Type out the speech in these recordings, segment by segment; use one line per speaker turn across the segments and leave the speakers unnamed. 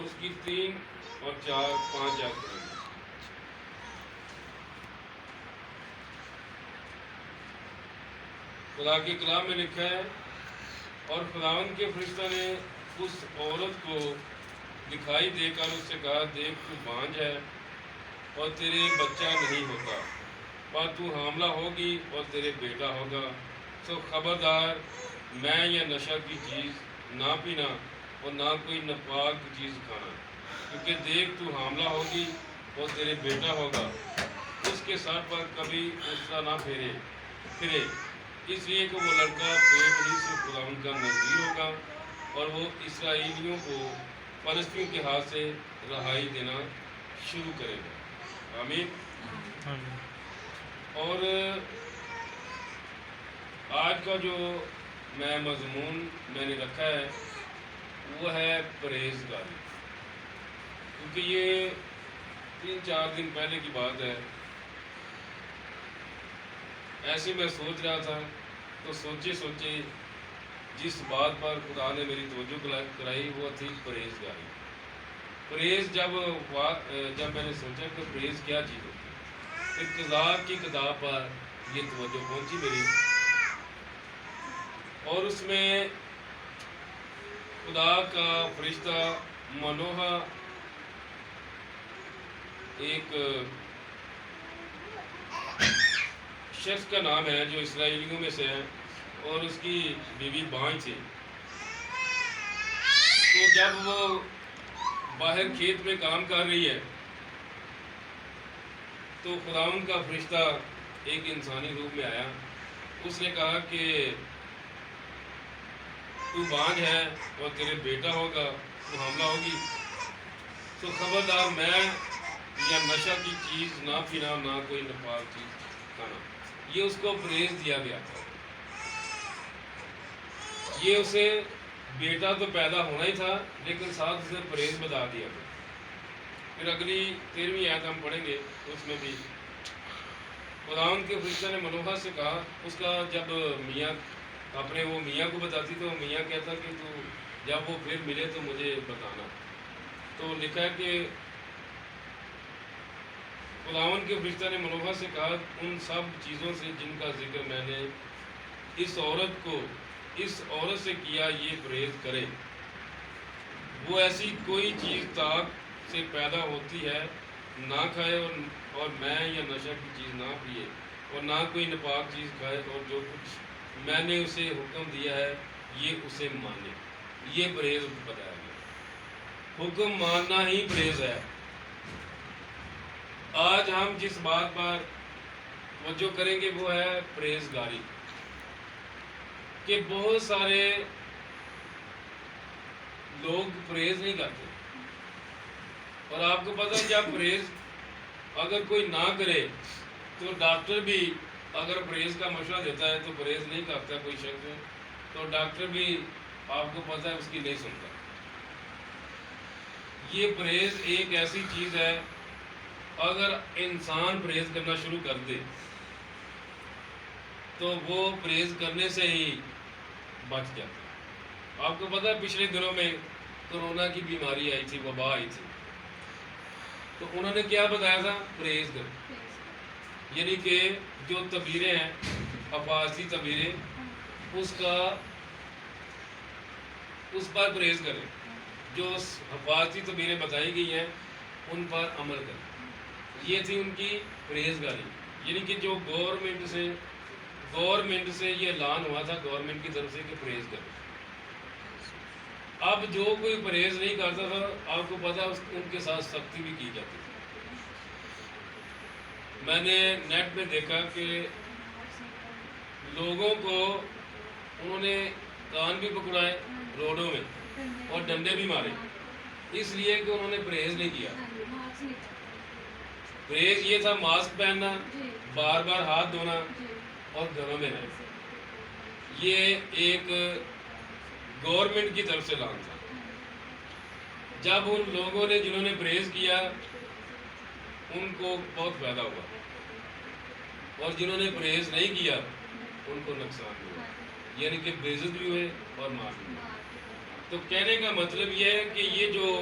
اس کی 3 اور 4 5 آیت پڑھیں گے۔ خدا کے کلام میں لکھا ہے، اور خداوند کے فرشتہ نے اس عورت کو دکھائی دے کر اس سے کہا، دیکھ تو بانجھ ہے اور تیرے بچہ نہیں ہوتا، پر تو حاملہ ہوگی اور تیرے بیٹا ہوگا، سو خبردار میں یا نشہ کی چیز نہ پینا اور نہ کوئی ناپاک چیز کھانا، کیونکہ دیکھ تو حاملہ ہوگی اور تیرے بیٹا ہوگا، اس کے سر پر کبھی غصہ نہ پھرے، اس لیے کہ وہ لڑکا پیٹ ہی سے خداوند کا نذیر ہوگا، اور وہ اسرائیلیوں کو فلسطینیوں کے ہاتھ سے رہائی دینا شروع کرے گا۔ آمین۔ اور آج کا جو میں مضمون میں نے رکھا ہے وہ ہے پرہیزگاری، کیونکہ یہ 3-4 دن پہلے کی بات ہے۔ ایسے میں سوچ رہا تھا تو سوچے جس بات پر خدا نے میری توجہ کرائی وہ تھی پرہیزگاری۔ پرہیز جب میں نے سوچا کہ پرہیز کیا چیز ہوتی ہے، ابتداء کی کتاب پر یہ توجہ پہنچی میری، اور اس میں خدا کا فرشتہ منوہا ایک شخص کا نام ہے جو اسرائیلیوں میں سے ہے، اور اس کی بیوی بانجھ تھی۔ تو جب وہ باہر کھیت میں کام کر رہی ہے تو خداوند کا فرشتہ ایک انسانی روپ میں آیا، اس نے کہا کہ تو بانجھ ہے اور تیرے بیٹا ہوگا، تو حاملہ ہوگی، تو خبردار میں یا نشہ کی چیز نہ پینا، نہ کوئی ناپاک چیز کھانا۔ یہ اس کو پرہیز دیا گیا تھا، یہ اسے بیٹا تو پیدا ہونا ہی تھا لیکن ساتھ اسے پرہیز بتا دیا گیا۔ پھر اگلی 13ویں آیت ہم پڑھیں گے، اس میں بھی خداوند کے فرشتہ نے منوہا سے کہا، اس کا جب میاں اپنے وہ میاں کو بتاتی تو میاں کہتا کہ تو جب وہ پھر ملے تو مجھے بتانا۔ تو لکھا ہے کہ خداوند کے فرشتہ نے منوہا سے کہا، ان سب چیزوں سے جن کا ذکر میں نے اس عورت سے کیا یہ پرہیز کرے، وہ ایسی کوئی چیز طاق سے پیدا ہوتی ہے نہ کھائے، اور میں یا نشہ کی چیز نہ پیے، اور نہ کوئی ناپاک چیز کھائے، اور جو کچھ میں نے اسے حکم دیا ہے یہ اسے مانے۔ یہ پرہیز بتایا گیا، حکم ماننا ہی پرہیز ہے۔ آج ہم جس بات پر توجہ کریں گے وہ ہے پرہیزگاری، کہ بہت سارے لوگ پرہیز نہیں کرتے، اور آپ کو پتہ ہے جب پرہیز اگر کوئی نہ کرے تو ڈاکٹر بھی اگر پرہیز کا مشورہ دیتا ہے تو پرہیز نہیں کرتا کوئی شخص، تو ڈاکٹر بھی آپ کو پتہ ہے اس کی نہیں سنتا۔ یہ پرہیز ایک ایسی چیز ہے، اگر انسان پرہیز کرنا شروع کر دے تو وہ پرہیز کرنے سے ہی بچ جاتا ہے۔ آپ کو پتہ ہے پچھلے دنوں میں کرونا کی بیماری آئی تھی، وبا آئی تھی، تو انہوں نے کیا بتایا تھا؟ پرہیز کرو، یعنی کہ جو تعبیریں ہیں حفاظتی تعبیریں اس پر پرہیز کریں، جو حفاظتی تعبیریں بتائی گئی ہیں ان پر عمل کریں۔ یہ تھی ان کی پرہیزگاری، یعنی کہ جو گورنمنٹ سے یہ اعلان ہوا تھا گورنمنٹ کی طرف سے کہ پرہیز کریں۔ اب جو کوئی پرہیز نہیں کرتا تھا آپ کو پتہ ان کے ساتھ سختی بھی کی جاتی تھی۔ میں نے نیٹ میں دیکھا کہ لوگوں کو انہوں نے کان بھی پکڑائے روڈوں میں اور ڈنڈے بھی مارے، اس لیے کہ انہوں نے پرہیز نہیں کیا۔ پرہیز یہ تھا ماسک پہننا، بار بار ہاتھ دھونا اور گھروں میں رہنا۔ یہ ایک گورنمنٹ کی طرف سے اعلان تھا۔ جب ان لوگوں نے جنہوں نے پرہیز کیا ان کو بہت فائدہ ہوا، اور جنہوں نے پرہیز نہیں کیا ان کو نقصان ہوا، یعنی کہ بے عزت بھی ہوئے اور مار بھی ہوئے۔ تو کہنے کا مطلب یہ ہے کہ یہ جو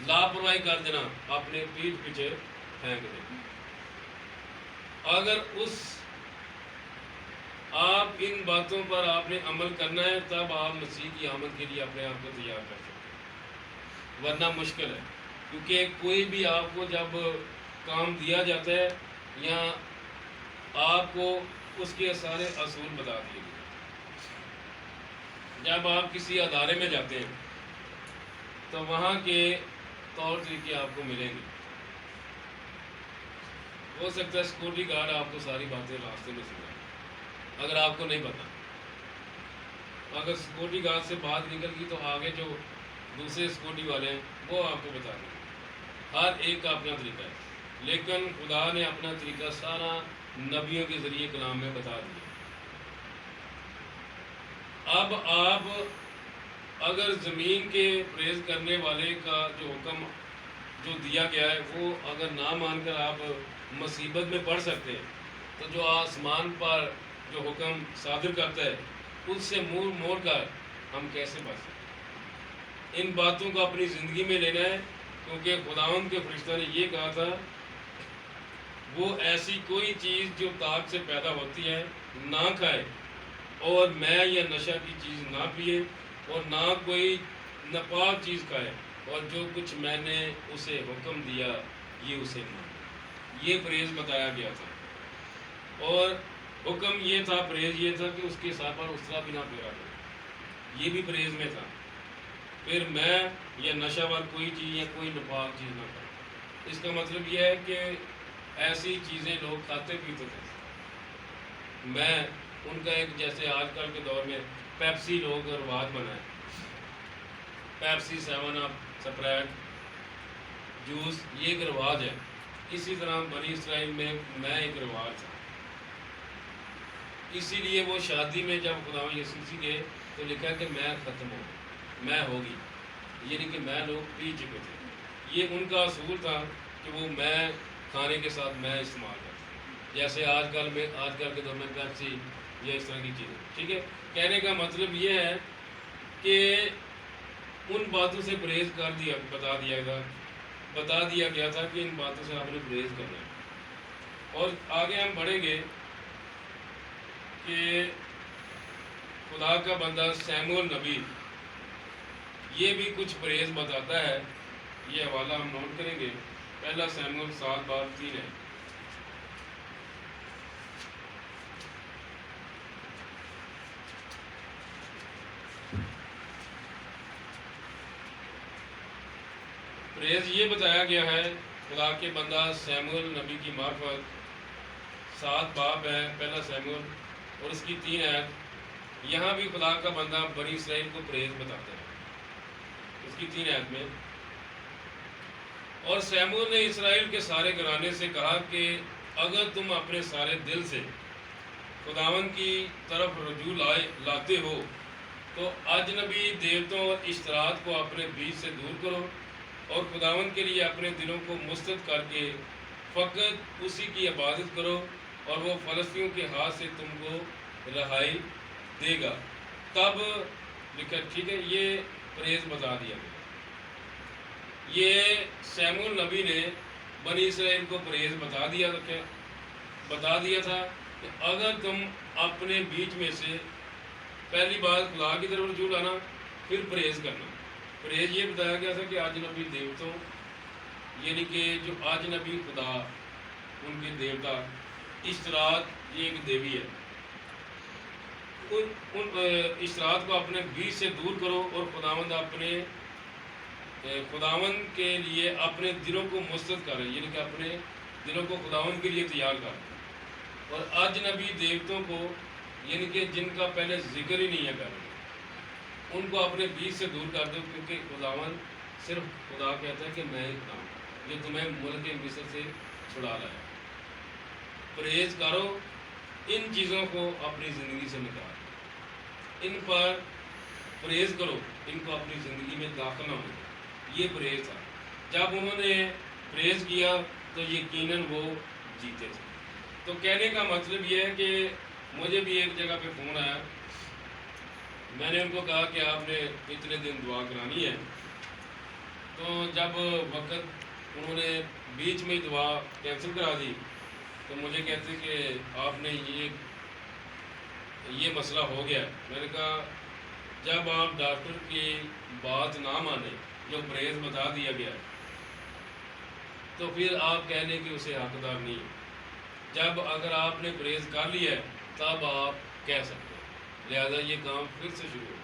لاپرواہی کر دینا اپنے پیٹھ پیچھے پھینک دینا۔ اگر آپ ان باتوں پر آپ نے عمل کرنا ہے تب آپ مسیح کی آمد کے لیے اپنے آپ کو تیار کر سکتے ہیں، ورنہ مشکل ہے، کیونکہ کوئی بھی آپ کو جب کام دیا جاتا ہے یا آپ کو اس کے سارے اصول بتا دیے گئے۔ جب آپ کسی ادارے میں جاتے ہیں تو وہاں کے طور طریقے آپ کو ملیں گے۔ ہو سکتا ہے سیکورٹی گارڈ آپ کو ساری باتیں راستے میں سکھائے اگر آپ کو نہیں پتا۔ اگر سیکورٹی گارڈ سے بات نکل گئی تو آگے جو دوسرے سیکورٹی والے ہیں وہ آپ کو بتا دیں گے۔ ہر ایک کا اپنا طریقہ ہے، لیکن خدا نے اپنا طریقہ سارا نبیوں کے ذریعے کلام میں بتا دیا۔ اب آپ اگر زمین کے پریز کرنے والے کا جو حکم جو دیا گیا ہے وہ اگر نہ مان کر آپ مصیبت میں پڑ سکتے ہیں، تو جو آسمان پر جو حکم صادر کرتا ہے اس سے منہ موڑ کر ہم کیسے بچ سکتے ہیں؟ ان باتوں کو اپنی زندگی میں لینا ہے، کیونکہ خداوند کے فرشتہ نے یہ کہا تھا وہ ایسی کوئی چیز جو طاق سے پیدا ہوتی ہے نہ کھائے، اور میں یا نشہ کی چیز نہ پیے، اور نہ کوئی ناپاک چیز کھائے، اور جو کچھ میں نے اسے حکم دیا یہ اسے مانے۔ یہ پرہیز بتایا گیا تھا، اور حکم یہ تھا، پرہیز یہ تھا کہ اس کے ساتھ پر اس طرح بھی نہ پھیرا کرے، یہ بھی پرہیز میں تھا۔ پھر میں یا نشہ وار کوئی چیز یا کوئی ناپاک چیز نہ کھائے۔ اس کا مطلب یہ ہے کہ ایسی چیزیں لوگ کھاتے پیتے تھے۔ میں ان کا ایک جیسے آج کل کے دور میں پیپسی لوگ رواج بنا ہے، پیپسی، 7 اپ، سپرائٹ، جوس، یہ ایک رواج ہے۔ اسی طرح بنی اسرائیل میں ایک رواج تھا، اسی لیے وہ شادی میں جب خداوند یسوع مسیح گئے تو لکھا کہ میں ختم ہو گئی، میں ہوگی، یعنی کہ میں لوگ پی چکے تھے۔ یہ ان کا اصول تھا کہ وہ میں کھانے کے ساتھ میں استعمال کرتا، جیسے آج کل کے دور میں پیپسی یا اس طرح کی چیزیں، ٹھیک ہے۔ کہنے کا مطلب یہ ہے کہ ان باتوں سے پرہیز بتا دیا گیا تھا کہ ان باتوں سے آپ نے پرہیز کرنا ہے۔ اور آگے ہم بڑھیں گے کہ خدا کا بندہ سیموئیل نبی یہ بھی کچھ پرہیز بتاتا ہے۔ یہ حوالہ ہم نوٹ کریں گے، پہلا سیموئیل 7:3 ہے۔ پرہیز یہ بتایا گیا ہے خدا کے بندہ سیموئیل نبی کی معرفت 7 باب ہے، پہلا سیموئیل اور اس کی 3 آیت۔ یہاں بھی خدا کا بندہ بنی اسرائیل کو پرہیز بتاتا ہے اس کی 3 آیت میں۔ اور سیموئیل نے اسرائیل کے سارے گھرانے سے کہا کہ اگر تم اپنے سارے دل سے خداوند کی طرف رجوع لاتے ہو تو اجنبی دیوتوں اور اشتراط کو اپنے بیچ سے دور کرو، اور خداوند کے لیے اپنے دلوں کو مستعد کر کے فقط اسی کی عبادت کرو، اور وہ فلسطینیوں کے ہاتھ سے تم کو رہائی دے گا۔ تب لکھا، ٹھیک ہے، یہ پرہیز بتا دیا گیا۔ یہ سیموئیل نبی نے بنی اسرائیل کو پرہیز بتا دیا تھا کہ اگر تم اپنے بیچ میں سے پہلی بات خدا کی طرف رجوع لانا، پھر پرہیز کرنا۔ پرہیز یہ بتایا گیا تھا کہ اجنبی دیوتوں، یعنی کہ جو اجنبی خدا، ان کے دیوتا، اشتراط، یہ ایک دیوی ہے، ان اشتراط کو اپنے بیچ سے دور کرو، اور خداوند کے لیے اپنے دلوں کو مستعد کریں، یعنی کہ اپنے دلوں کو خداوند کے لیے تیار کر۔ اور اجنبی دیوتوں کو، یعنی کہ جن کا پہلے ذکر ہی نہیں ہے کرنا، ان کو اپنے بیچ سے دور کر دو، کیونکہ خداوند صرف خدا کہتا ہے کہ میں ہی خدا ہوں جو تمہیں ملک مصر سے چھڑا لایا۔ پرہیز کرو، ان چیزوں کو اپنی زندگی سے نکال، ان پر پرہیز کرو، ان کو اپنی زندگی میں داخل نہ ہو۔ یہ پرہیز تھا۔ جب انہوں نے پرہیز کیا تو یقیناً وہ جیتے تھے۔ تو کہنے کا مطلب یہ ہے کہ مجھے بھی ایک جگہ پہ فون آیا، میں نے ان کو کہا کہ آپ نے اتنے دن دعا کرانی ہے، تو جب وقت انہوں نے بیچ میں ہی دعا کینسل کرا دی تو مجھے کہتے کہ آپ نے یہ مسئلہ ہو گیا. میں نے کہا جب آپ ڈاکٹر کی بات نہ مانیں جو پرہیز بتا دیا گیا تو پھر آپ کہنے کہ اسے حقدار نہیں ہے. جب اگر آپ نے پرہیز کر لیا ہے تب آپ کہہ سکتے ہیں. لہذا یہ کام پھر سے شروع ہو.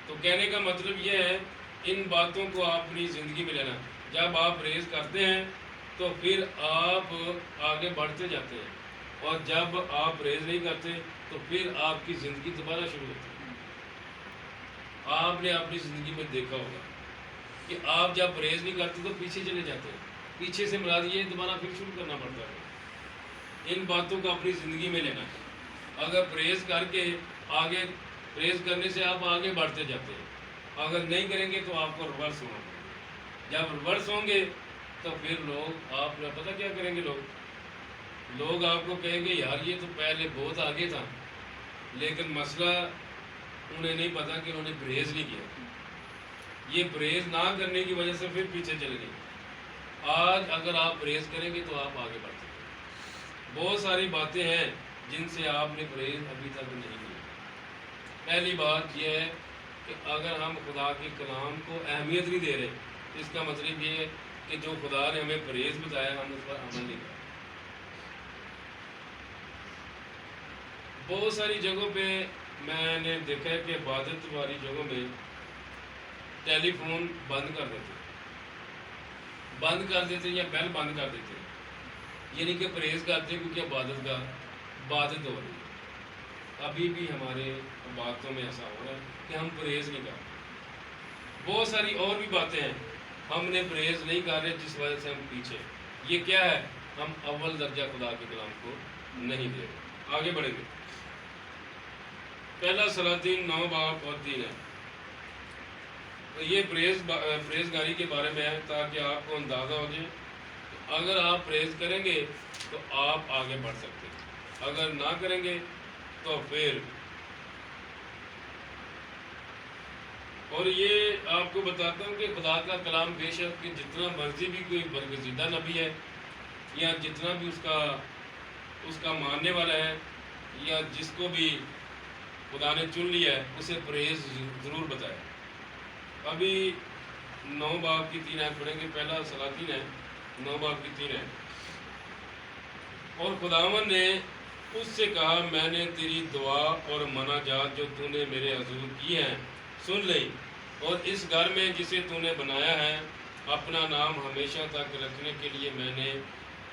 تو کہنے کا مطلب یہ ہے ان باتوں کو آپ اپنی زندگی میں لینا. جب آپ پرہیز کرتے ہیں تو پھر آپ آگے بڑھتے جاتے ہیں, اور جب آپ پرہیز نہیں کرتے تو پھر آپ کی زندگی دوبارہ شروع ہوتی ہے. آپ نے اپنی زندگی میں دیکھا ہوگا کہ آپ جب پرہیز نہیں کرتے تو پیچھے چلے جاتے ہیں. پیچھے سے مراد یہ دوبارہ پھر شروع کرنا پڑتا ہے. ان باتوں کو اپنی زندگی میں لینا ہے. اگر پرہیز کر کے آگے, پرہیز کرنے سے آپ آگے بڑھتے جاتے ہیں. اگر نہیں کریں گے تو آپ کو ریورس ہونا پڑے گا. جب ریورس ہوں گے تو پھر لوگ آپ نے پتہ کیا کریں گے, لوگ آپ کو کہیں گے یار یہ تو پہلے بہت آگے تھا, لیکن مسئلہ انہیں نہیں پتا کہ انہوں نے پرہیز نہیں کیا. یہ پرہیز نہ کرنے کی وجہ سے پھر پیچھے چلے گئے. آج اگر آپ پرہیز کریں گے تو آپ آگے بڑھتے ہیں. بہت ساری باتیں ہیں جن سے آپ نے پرہیز ابھی تک نہیں کیا. پہلی بات یہ ہے کہ اگر ہم خدا کے کلام کو اہمیت نہیں دے رہے تو اس کا مطلب یہ ہے کہ جو خدا نے ہمیں پرہیز بتایا ہم اس پر عمل نہیں کرتے. بہت ساری جگہوں پہ میں نے دیکھا ہے کہ عبادت والی جگہوں میں ٹیلی فون بند کر دیتے یا بیل بند کر دیتے, یعنی کہ پرہیز کرتے کیونکہ عبادت ہو رہی ہے. ابھی بھی ہمارے باتوں میں ایسا ہو رہا ہے کہ ہم پرہیز نہیں کرتے. بہت ساری اور بھی باتیں ہیں ہم نے پرہیز نہیں کر رہے جس وجہ سے ہم پیچھے. یہ کیا ہے؟ ہم اول درجہ خدا کے کلام کو نہیں دے رہے. آگے بڑھیں گے. پہلا سلاطین 9:3 ہے. یہ پرہیز گاری کے بارے میں ہے تاکہ آپ کو اندازہ ہو جائے اگر آپ پرہیز کریں گے تو آپ آگے بڑھ سکتے ہیں, اگر نہ کریں گے تو پھر. اور یہ آپ کو بتاتا ہوں کہ خدا کا کلام بے شک کہ جتنا مرضی بھی کوئی برگزیدہ نبی ہے یا جتنا بھی اس کا ماننے والا ہے یا جس کو بھی خدا نے چن لیا ہے اسے پرہیز ضرور بتائے. ابھی 9:3 پڑھیں گے. پہلا سلاطین ہے 9:3 ہے. اور خداوند نے اس سے کہا میں نے تیری دعا اور مناجات جو تو نے میرے حضور کی ہیں سن لی, اور اس گھر میں جسے تو نے بنایا ہے اپنا نام ہمیشہ تک رکھنے کے لیے میں نے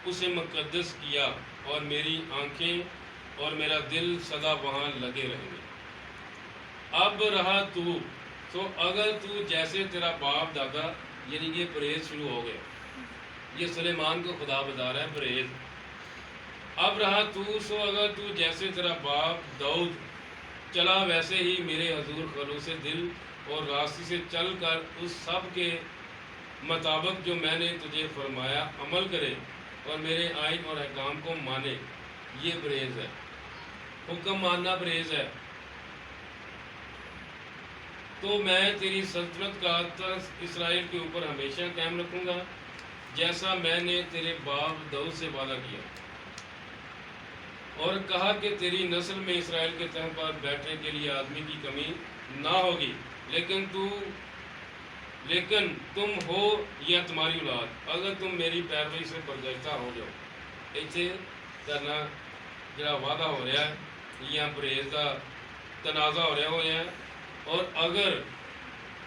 اسے مقدس کیا, اور میری آنکھیں اور میرا دل سدا وہاں لگے رہیں گے. اب رہا تو اگر تو جیسے تیرا باپ دادا, یعنی کہ پرہیز شروع ہو گیا. یہ سلیمان کو خدا بتا رہا ہے پرہیز. اب رہا سو اگر تو جیسے تیرا باپ داؤد چلا ویسے ہی میرے حضور خلوص دل اور راستے سے چل کر اس سب کے مطابق جو میں نے تجھے فرمایا عمل کرے اور میرے آئین اور احکام کو مانے. یہ پرہیز ہے. حکم ماننا پرہیز ہے. تو میں تیری سلطنت کا تخت اسرائیل کے اوپر ہمیشہ قائم رکھوں گا جیسا میں نے تیرے باپ داؤد سے وعدہ کیا, اور کہا کہ تیری نسل میں اسرائیل کے تخت پر بیٹھنے کے لیے آدمی کی کمی نہ ہوگی, لیکن تم ہو یا تمہاری اولاد اگر تم میری پیروی سے برگشتہ ہو جاؤ. ایسے کرنا جڑا وعدہ ہو رہا ہے یا پرہیز کا تنازع ہو رہا ہے, اور اگر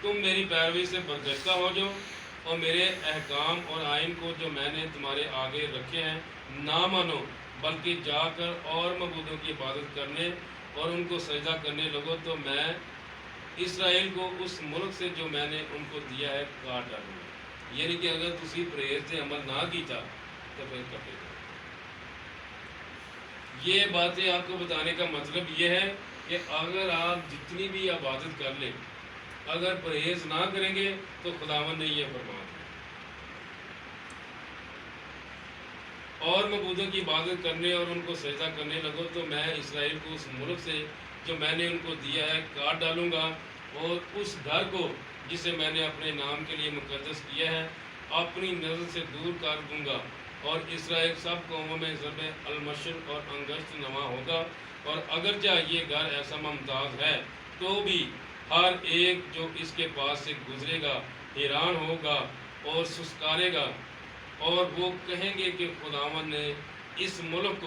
تم میری پیروی سے برگشتہ ہو جاؤ اور میرے احکام اور آئین کو جو میں نے تمہارے آگے رکھے ہیں نہ مانو, بلکہ جا کر اور معبودوں کی عبادت کرنے اور ان کو سجدہ کرنے لگو, تو میں اسرائیل کو اس ملک سے جو میں نے ان کو دیا ہے کاٹ ڈالوں گا. یعنی کہ اگر تسی پرہیز سے عمل نہ کیتا تو پھر کٹے گا. یہ باتیں آپ کو بتانے کا مطلب یہ ہے کہ اگر آپ جتنی بھی عبادت کر لیں اگر پرہیز نہ کریں گے تو خداوند نے یہ فرمایا اور معبودوں کی عبادت کرنے اور ان کو سجدہ کرنے لگو, تو میں اسرائیل کو اس ملک سے جو میں نے ان کو دیا ہے کاٹ ڈالوں گا, اور اس گھر کو جسے میں نے اپنے نام کے لیے مقدس کیا ہے اپنی نظر سے دور کر دوں گا، اور اسرائیل سب قوموں میں ضرب المشرق اور انگشت نما ہوگا۔ اور اگرچہ یہ گھر ایسا ممتاز ہے تو بھی ہر ایک جو اس کے پاس سے گزرے گا حیران ہوگا اور سسکارے گا، اور وہ کہیں گے کہ خداوند نے اس ملک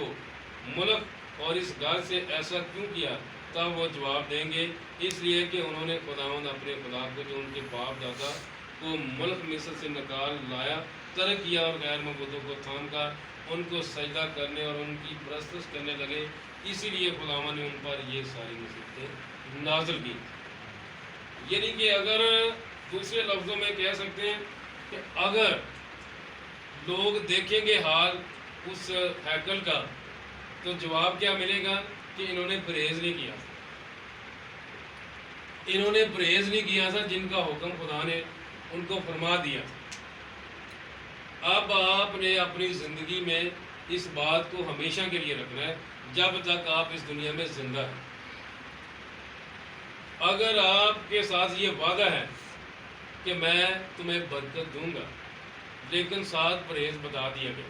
اور اس گھر سے ایسا کیوں کیا؟ تب وہ جواب دیں گے، اس لیے کہ انہوں نے خداوند اپنے خدا کو جو ان کے باپ دادا کو ملک مصر سے نکال لایا ترک کیا، اور غیر معبودوں کو تھام کر ان کو سجدہ کرنے اور ان کی پرستش کرنے لگے، اسی لیے خداوند نے ان پر یہ ساری مصیبتیں نازل کی۔ یعنی کہ اگر دوسرے لفظوں میں کہہ سکتے ہیں کہ اگر لوگ دیکھیں گے حال اس ہیکل کا تو جواب کیا ملے گا کہ انہوں نے پرہیز نہیں کیا، انہوں نے پرہیز نہیں کیا تھا جن کا حکم خدا نے ان کو فرما دیا۔ اب آپ نے اپنی زندگی میں اس بات کو ہمیشہ کے لیے رکھنا ہے جب تک آپ اس دنیا میں زندہ ہیں۔ اگر آپ کے ساتھ یہ وعدہ ہے کہ میں تمہیں برکت دوں گا، لیکن ساتھ پرہیز بتا دیا گیا،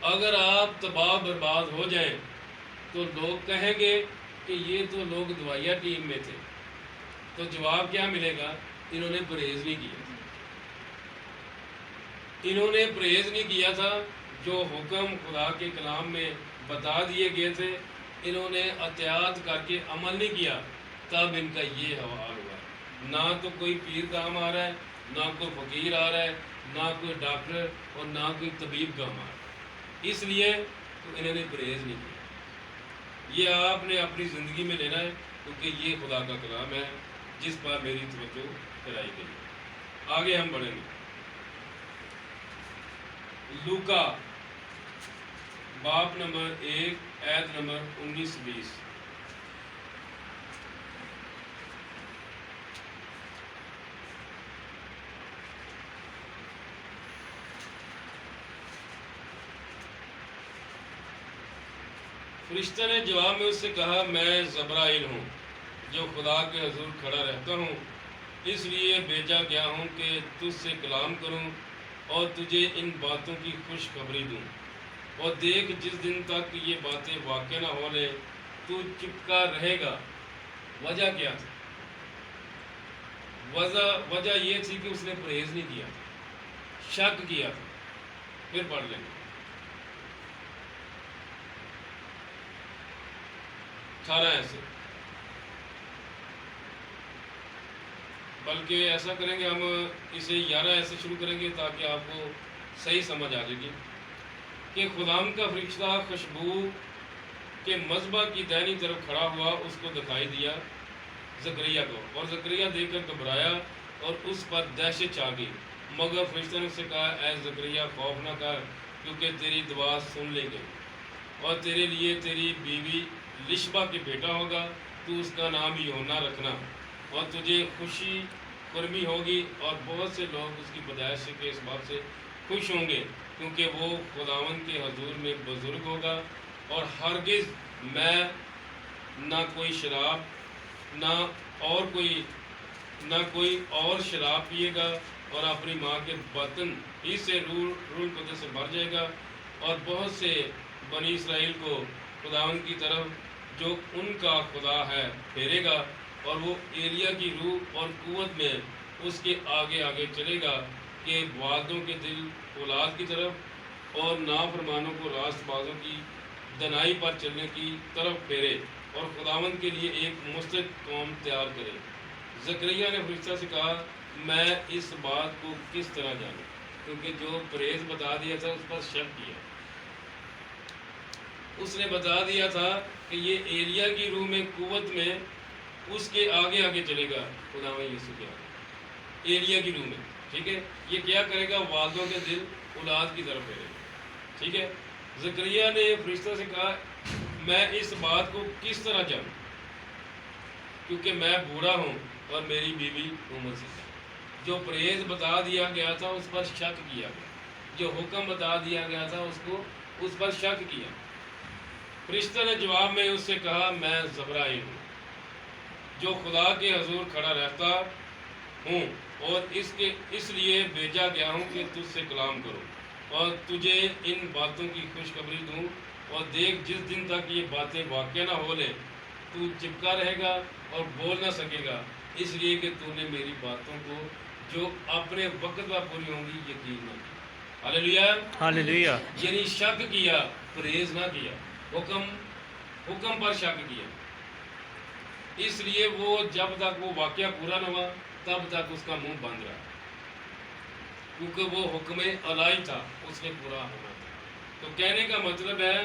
اگر آپ تباہ برباد ہو جائیں تو لوگ کہیں گے کہ یہ تو لوگ دوائیا ٹیم میں تھے، تو جواب کیا ملے گا؟ انہوں نے پرہیز نہیں کیا، انہوں نے پرہیز نہیں کیا تھا جو حکم خدا کے کلام میں بتا دیے گئے تھے، انہوں نے احتیاط کر کے عمل نہیں کیا، تب ان کا یہ حوال ہوا۔ نہ تو کوئی پیر کام آ رہا ہے، نہ کوئی فقیر آ رہا ہے، نہ کوئی ڈاکٹر اور نہ کوئی طبیب کام آ رہا ہے، اس لیے تو انہوں نے پرہیز نہیں کیا۔ یہ آپ نے اپنی زندگی میں لینا ہے، کیونکہ یہ خدا کا کلام ہے جس پر میری توجہ کرائی گئی۔ آگے ہم بڑھیں گے۔ لوکا باب نمبر 1 آیت نمبر 19-20۔ فرشتہ نے جواب میں اس سے کہا، میں جبرائیل ہوں جو خدا کے حضور کھڑا رہتا ہوں، اس لیے بھیجا گیا ہوں کہ تجھ سے کلام کروں اور تجھے ان باتوں کی خوشخبری دوں۔ اور دیکھ، جس دن تک یہ باتیں واقع نہ ہو لیں تو چپکا رہے گا۔ وجہ کیا تھی؟ وجہ یہ تھی کہ اس نے پرہیز نہیں کیا، شک کیا تھا۔ پھر پڑھ لیں گے 18 ایسے، بلکہ ایسا کریں گے ہم اسے 11 ایسے شروع کریں گے تاکہ آپ کو صحیح سمجھ آ جائے گی کہ خداوند کا فرشتہ خوشبو کے مذبح کی دائنی طرف کھڑا ہوا، اس کو دکھائی دیا زکریا کو، اور زکریا دیکھ کر گھبرایا اور اس پر دہشت چھا گئی۔ مگر فرشتہ نے اس سے کہا، اے زکریا خوف نہ کر، کیونکہ تیری دعا سن لی گئی، اور تیرے لیے تیری بیوی لشبہ کے بیٹا ہوگا، تو اس کا نام یوحنا رکھنا، اور تجھے خوشی قربی ہوگی، اور بہت سے لوگ اس کی پیدائش کے اس بات سے خوش ہوں گے، کیونکہ وہ خداوند کے حضور میں بزرگ ہوگا، اور ہرگز میں نہ کوئی شراب نہ کوئی اور شراب پیے گا، اور اپنی ماں کے بطن ہی سے روح القدس سے بھر جائے گا، اور بہت سے بنی اسرائیل کو خداوند کی طرف جو ان کا خدا ہے پھیرے گا، اور وہ ایلیا کی روح اور قوت میں اس کے آگے آگے چلے گا کہ والدوں کے دل اولاد کی طرف اور نافرمانوں کو راست بازوں کی دنائی پر چلنے کی طرف پھیرے، اور خداوند کے لیے ایک مستعد قوم تیار کرے۔ زکریا نے فرشتہ سے کہا، میں اس بات کو کس طرح جانوں؟ کیونکہ جو پرہیز بتا دیا تھا اس پر شک کیا، اس نے بتا دیا تھا کہ یہ ایلیا کی روح میں قوت میں اس کے آگے آگے چلے گا، خداوند یسوع کے آگے ایلیا کی روح میں، ٹھیک ہے۔ یہ کیا کرے گا؟ والدوں کے دل اولاد کی طرف پھیرے گا، ٹھیک ہے۔ زکریا نے فرشتہ سے کہا، میں اس بات کو کس طرح جانوں، کیونکہ میں بوڑھا ہوں اور میری بیوی عمر سے ہے۔ جو پرہیز بتا دیا گیا تھا اس پر شک کیا گیا، جو حکم بتا دیا گیا تھا اس پر شک کیا۔ فرشتہ نے جواب میں اس سے کہا، میں جبرائیل ہوں جو خدا کے حضور کھڑا رہتا ہوں اور اس لیے بھیجا گیا ہوں کہ تجھ سے کلام کروں اور تجھے ان باتوں کی خوشخبری دوں. اور دیکھ جس دن تک یہ باتیں واقع نہ ہو لیں تو چپکا رہے گا اور بول نہ سکے گا، اس لیے کہ تو نے میری باتوں کو جو اپنے وقت پر پوری ہوں گی یقین نہ کیا. ہاللیلویا.
ہاللیلویا.
یعنی شک کیا، پرہیز نہ کیا، حکم پر شک کیا. اس لیے وہ جب تک وہ واقعہ پورا نہ ہوا تب تک اس کا منہ بند رہا، کیونکہ وہ حکم الہی تھا، اس نے پورا ہونا تھا. تو کہنے کا مطلب ہے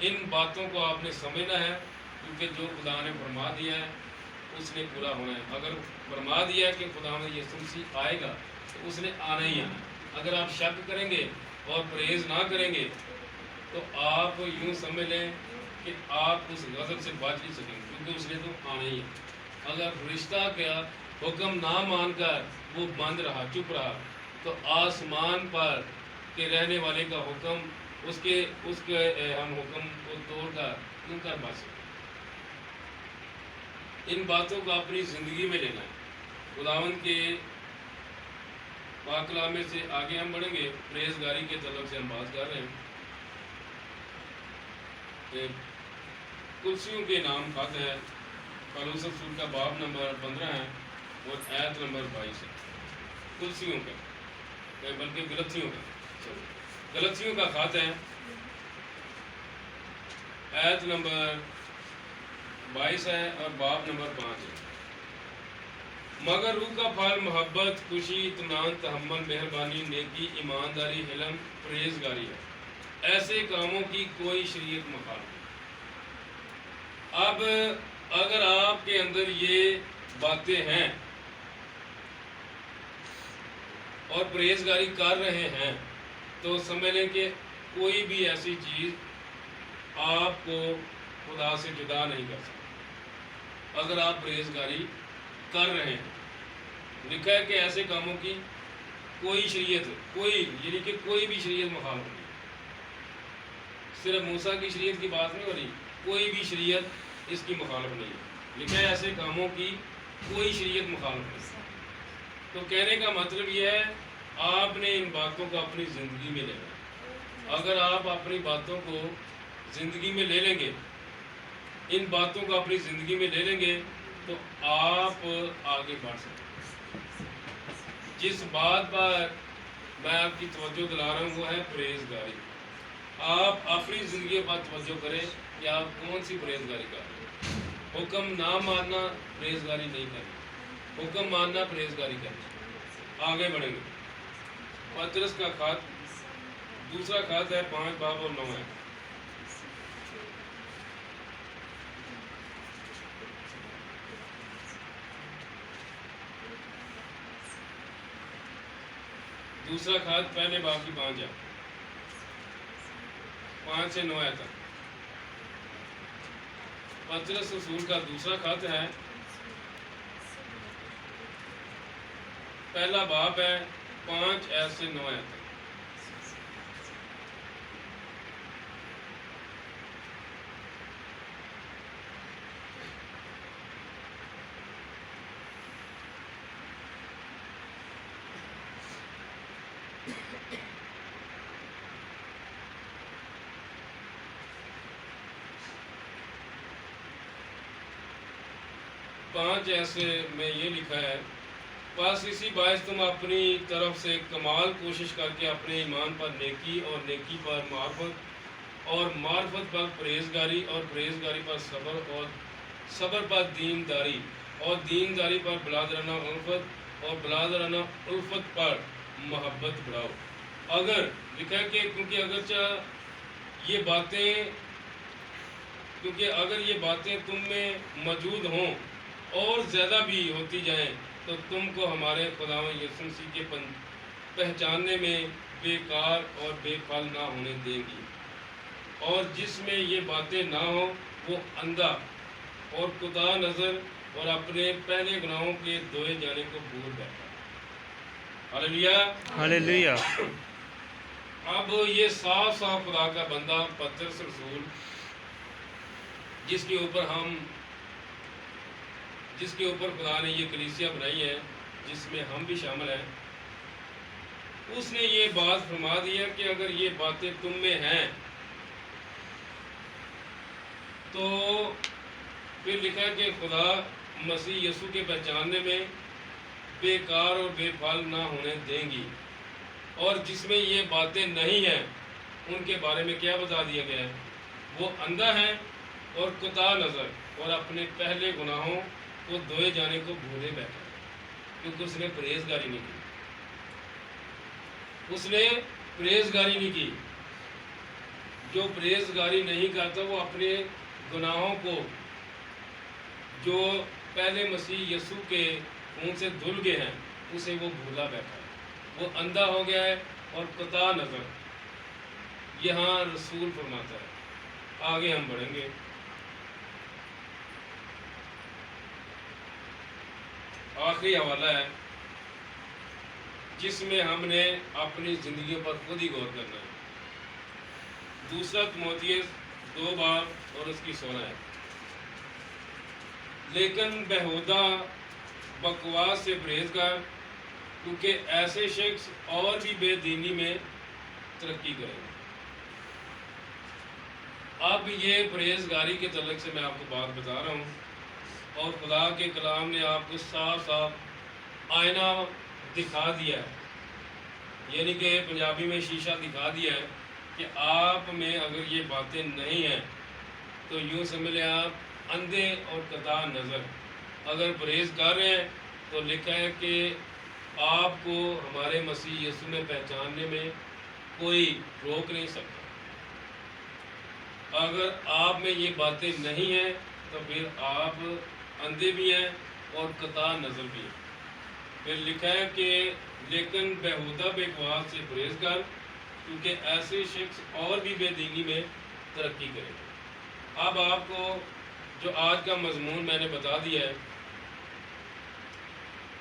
ان باتوں کو آپ نے سمجھنا ہے، کیونکہ جو خدا نے فرما دیا ہے اس نے پورا ہونا ہے. اگر فرما دیا ہے کہ خدا میں یسوع مسیح آئے گا تو اس نے آنا ہی آنا ہے. اگر آپ شک کریں گے اور پرہیز نہ کریں گے تو آپ یوں سمجھ لیں کہ آپ اس غضب سے بچ نہیں سکیں گے، کیونکہ اس نے تو آنا ہی ہے. اگر فرشتہ کا حکم نہ مان کر وہ بند رہا، چپ رہا، تو آسمان پر کے رہنے والے کا حکم اس کے ہم حکم کو توڑ کر کیوں کر بچ سکیں. ان باتوں کو اپنی زندگی میں لینا ہے. خداوند کے پاک کلام میں سے آگے ہم بڑھیں گے. پرہیزگاری کے طلب سے ہم بات کر رہے ہیں. کرسیوں کے نام خط ہے، پولس رسول کا باب نمبر 15 ہے اور آیت نمبر 22 ہے. کرسیوں کا، بلکہ غلطیوں کا خط ہے، آیت نمبر 22 ہے اور باب نمبر 5 ہے. مگر روح کا پھل محبت، خوشی، اطمینان، تحمل، مہربانی، نیکی، ایمانداری، حلم، پرہیزگاری ہے. ایسے کاموں کی کوئی شریعت مخالف نہیں. اب اگر آپ کے اندر یہ باتیں ہیں اور پرہیزگاری کر رہے ہیں تو سمجھ لیں کہ کوئی بھی ایسی چیز آپ کو خدا سے جدا نہیں کر سکتی اگر آپ پرہیزگاری کر رہے ہیں. لکھا ہے کہ ایسے کاموں کی کوئی شریعت، یعنی کہ کوئی بھی شریعت مخالف نہیں. صرف موسیٰ کی شریعت کی بات نہیں ہو رہی، کوئی بھی شریعت اس کی مخالف نہیں ہے. لکھا ہے ایسے کاموں کی کوئی شریعت مخالف نہیں. تو کہنے کا مطلب یہ ہے آپ نے ان باتوں کو اپنی زندگی میں لینا ہے. اگر آپ اپنی باتوں کو زندگی میں لے لیں گے، ان باتوں کو اپنی زندگی میں لے لیں گے تو آپ آگے بڑھ سکتے ہیں. جس بات پر میں آپ کی توجہ دلا رہا ہوں وہ ہے پرہیزگاری. آپ اپنی زندگی پر توجہ کریں کہ آپ کون سی پرہیزگاری کر رہے ہیں. حکم نہ ماننا پرہیزگاری نہیں کرنا، حکم ماننا پرہیزگاری کرنا. آگے بڑھیں گے. پطرس کا خط، دوسرا خط ہے 5 باب اور 9 ہے. دوسرا خط پہلے باب کی 5 ہے، 5 سے 9 تک. پطرس رسول کا دوسرا خط ہے، پہلا باب ہے، 5 سے 9 تک. پانچ ایسے میں یہ لکھا ہے، بس اسی باعث تم اپنی طرف سے کمال کوشش کر کے اپنے ایمان پر نیکی اور نیکی پر معرفت اور معرفت پر پرہیزگاری اور پرہیزگاری پر صبر اور صبر پر دینداری اور دینداری پر بلادرانہ الفت اور بلادرانہ الفت پر محبت بڑھاؤ. اگر لکھا ہے کہ کیونکہ اگر یہ باتیں تم میں موجود ہوں اور زیادہ بھی ہوتی جائیں تو تم کو ہمارے خداوند یسوع مسیح کے پہچاننے میں بیکار اور بے پھل نہ ہونے دیں گی. اور جس میں یہ باتیں نہ ہوں وہ اندھا اور خدا نظر اور اپنے پہلے گناہوں کے دھوئے جانے کو بھول بیٹھا. ہاللیلویا.
ہاللیلویا.
اب یہ صاف خدا کا بندہ پطرس رسول جس کے اوپر خدا نے یہ کلیسیا بنائی ہے، جس میں ہم بھی شامل ہیں، اس نے یہ بات فرما دیا کہ اگر یہ باتیں تم میں ہیں تو پھر لکھا ہے کہ خدا مسیح یسوع کے پہچاننے میں بیکار اور بے پھل نہ ہونے دیں گی، اور جس میں یہ باتیں نہیں ہیں ان کے بارے میں کیا بتا دیا گیا ہے؟ وہ اندھا ہے اور کوتاہ نظر اور اپنے پہلے گناہوں کو دھوئے جانے کو بھولے بیٹھا ہے، کیونکہ اس نے پرہیزگاری نہیں کی۔ اس نے پرہیزگاری نہیں کی۔ جو پرہیزگاری نہیں کرتا وہ اپنے گناہوں کو جو پہلے مسیح یسوع کے خون سے دھل گئے ہیں اسے وہ بھولا بیٹھا ہے، وہ اندھا ہو گیا ہے اور کوتاہ نظر، یہاں رسول فرماتا ہے۔ آگے ہم بڑھیں گے۔ آخری حوالہ ہے جس میں ہم نے اپنی زندگیوں پر خود ہی غور کرنا ہے، دوسرا تیموتھیوس 2 بار اور اس کی 16 ہے۔ لیکن بہودہ بکواس سے پرہیز کر، کیونکہ ایسے شخص اور بھی بے دینی میں ترقی کریں گے۔ اب یہ پرہیزگاری کے تعلق سے میں آپ کو بات بتا رہا ہوں، اور خدا کے کلام نے آپ کو صاف صاف آئینہ دکھا دیا ہے، یعنی کہ پنجابی میں شیشہ دکھا دیا ہے کہ آپ میں اگر یہ باتیں نہیں ہیں تو یوں سمجھ لیں آپ اندھے اور کوتاہ نظر۔ اگر پرہیز کر رہے ہیں تو لکھا ہے کہ آپ کو ہمارے مسیح یسوع میں پہچاننے میں کوئی روک نہیں سکتا۔ اگر آپ میں یہ باتیں نہیں ہیں تو پھر آپ اندھے بھی ہیں اور کوتاہ نظر بھی ہیں۔ پھر لکھا ہے کہ لیکن بہودہ بکواس سے پرہیز کر، کیونکہ ایسے شخص اور بھی بے دینی میں ترقی کرے گا۔ اب آپ کو جو آج کا مضمون میں نے بتا دیا ہے